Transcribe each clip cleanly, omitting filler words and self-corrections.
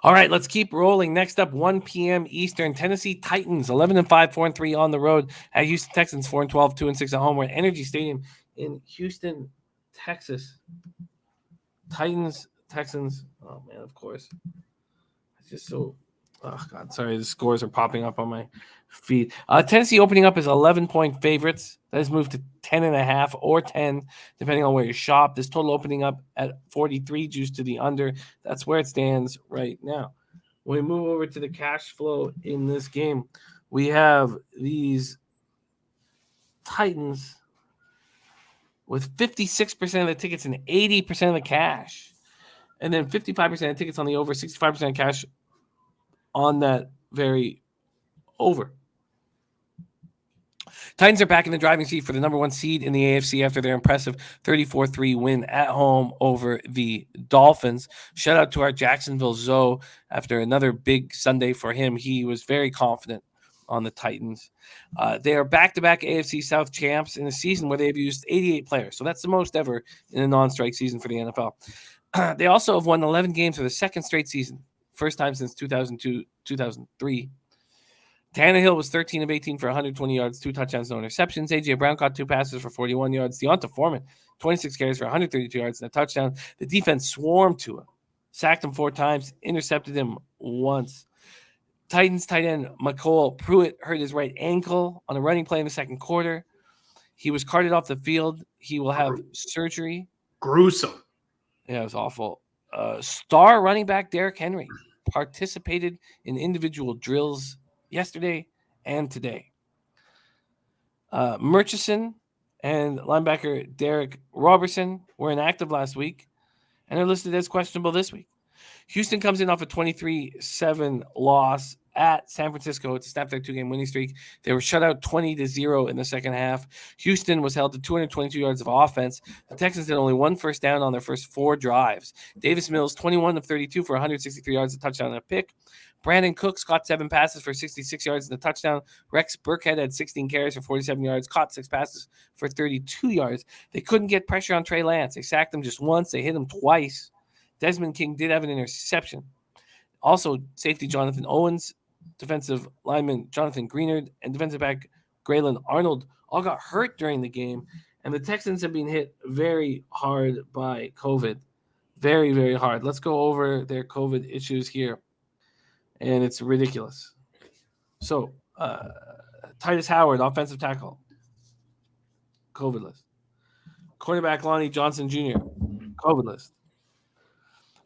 All right, let's keep rolling. Next up, 1 p.m. Eastern, Tennessee Titans, 11-5, 4-3 on the road at Houston Texans, 4-12, 2-6 at home. We're at Energy Stadium in Houston, Texas. Titans, Texans. Oh man, of course. It's just so. Oh God, sorry. The scores are popping up on my feed. Tennessee opening up as 11-point favorites. That has moved to 10.5 or 10, depending on where you shop. This total opening up at 43, juice to the under. That's where it stands right now. When we move over to the cash flow in this game, we have these Titans with 56% of the tickets and 80% of the cash. And then 55% of tickets on the over, 65% of cash on that very over. Titans are back in the driving seat for the number 1 seed in the AFC after their impressive 34-3 win at home over the Dolphins. Shout out to our Jacksonville Zoe after another big Sunday for him. He was very confident on the Titans. They are back-to-back AFC South champs in a season where they've used 88 players. So that's the most ever in a non-strike season for the NFL. They also have won 11 games for the second straight season. First time since 2002, 2003. Tannehill was 13 of 18 for 120 yards, 2 touchdowns, no interceptions. A.J. Brown caught 2 passes for 41 yards. Deonta Foreman, 26 carries for 132 yards and a touchdown. The defense swarmed to him, sacked him 4 times, intercepted him once. Titans tight end McCole Pruitt hurt his right ankle on a running play in the second quarter. He was carted off the field. He will have surgery. Gruesome. Yeah, it was awful. Star running back Derrick Henry participated in individual drills yesterday and today. Murchison and linebacker Derek Robertson were inactive last week and are listed as questionable this week. Houston comes in off a 23-7 loss at San Francisco to snap their 2-game winning streak. They were shut out 20-0 in the second half. Houston was held to 222 yards of offense. The Texans did only 1 first down on their first 4 drives. Davis Mills, 21 of 32 for 163 yards, a touchdown and a pick. Brandon Cooks caught 7 passes for 66 yards and a touchdown. Rex Burkhead had 16 carries for 47 yards, caught 6 passes for 32 yards. They couldn't get pressure on Trey Lance. They sacked him just once. They hit him twice. Desmond King did have an interception. Also, safety Jonathan Owens, defensive lineman Jonathan Greenard, and defensive back Graylin Arnold all got hurt during the game. And the Texans have been hit very hard by COVID. Very, very hard. Let's go over their COVID issues here. And it's ridiculous. So, Titus Howard, offensive tackle, COVID list. Quarterback Lonnie Johnson Jr., COVID list.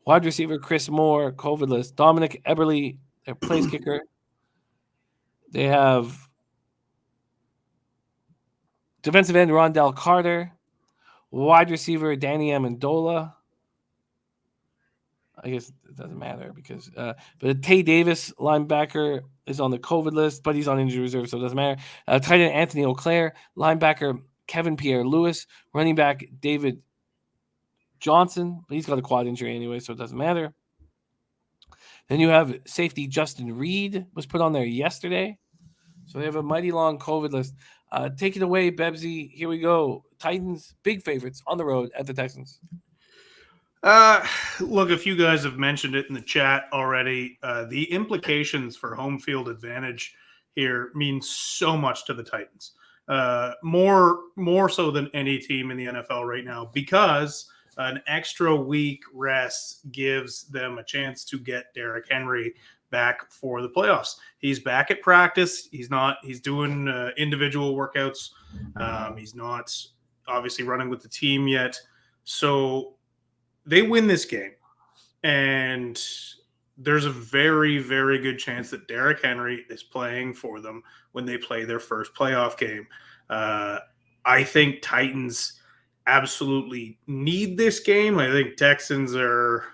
Wide receiver Chris Moore, COVID list. Dominic Eberle, their place kicker. They have defensive end Rondell Carter. Wide receiver Danny Amendola. I guess it doesn't matter because but Tay Davis, linebacker, is on the COVID list, but he's on injury reserve, so it doesn't matter. Tight end Anthony Auclair, linebacker Kevin Pierre-Louis, running back David Johnson, but he's got a quad injury anyway, so it doesn't matter. Then you have safety Justin Reed was put on there yesterday. So they have a mighty long COVID list. Take it away, Bebsie. Here we go. Titans, big favorites on the road at the Texans. Look, if you guys have mentioned it in the chat already, the implications for home field advantage here mean so much to the Titans. More so than any team in the NFL right now, because an extra week rest gives them a chance to get Derrick Henry back for the playoffs. He's back at practice. He's doing individual workouts. He's not obviously running with the team yet. So they win this game, and there's a very, very good chance that Derrick Henry is playing for them when they play their first playoff game. I think Titans absolutely need this game. I think Texans are,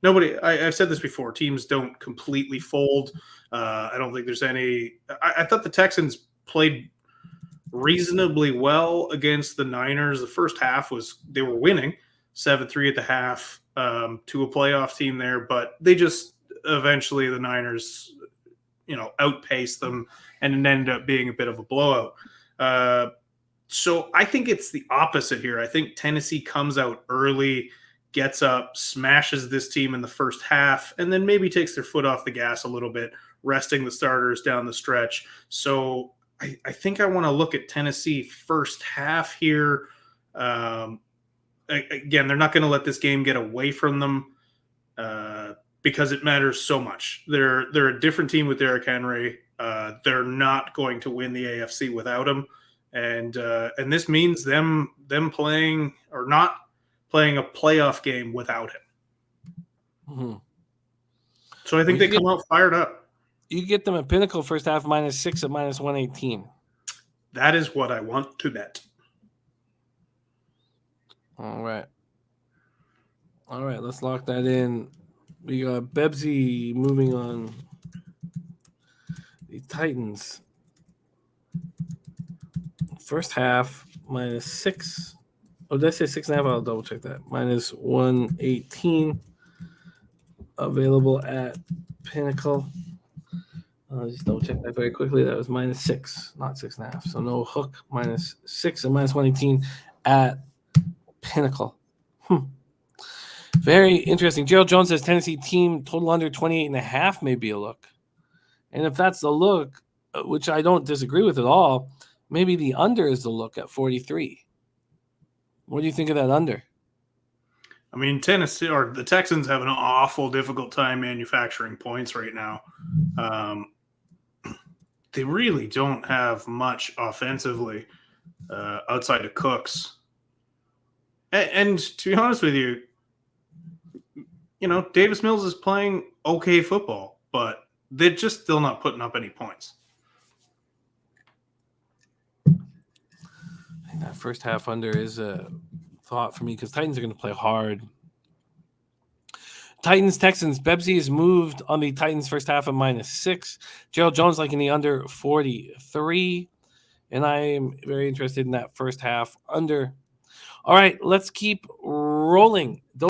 nobody. I've said this before. Teams don't completely fold. I don't think there's any. I thought the Texans played reasonably well against the Niners. The first half they were winning 7-3 at the half to a playoff team there, but they just eventually the Niners, outpaced them, and it ended up being a bit of a blowout. So I think it's the opposite here. I think Tennessee comes out early, gets up, smashes this team in the first half, and then maybe takes their foot off the gas a little bit, resting the starters down the stretch. So I think I want to look at Tennessee first half here. Again, they're not going to let this game get away from them because it matters so much. They're a different team with Derrick Henry. They're not going to win the AFC without him, and this means them playing or not playing a playoff game without him. Mm-hmm. So I think they come out fired up. You get them at Pinnacle first half -6 at -118. That is what I want to bet. All right, let's lock that in. We got Bebsie moving on. The Titans. First half -6. Oh, did I say 6.5? I'll double check that. -118. Available at Pinnacle. I'll just double check that very quickly. That was -6, not 6.5. So no hook. -6 and -118 at Pinnacle. Very interesting. Gerald Jones says Tennessee team total under 28.5 may be a look. And if that's the look, which I don't disagree with at all, maybe the under is the look at 43. What do you think of that under? I mean, Tennessee or the Texans have an awful difficult time manufacturing points right now. They really don't have much offensively outside of Cooks. And to be honest with you, Davis Mills is playing okay football, but they're just still not putting up any points. I think that first half under is a thought for me because Titans are going to play hard. Titans, Texans. Bebsie is moved on the Titans first half of -6. Gerald Jones liking the under 43. And I am very interested in that first half under. All right, let's keep rolling.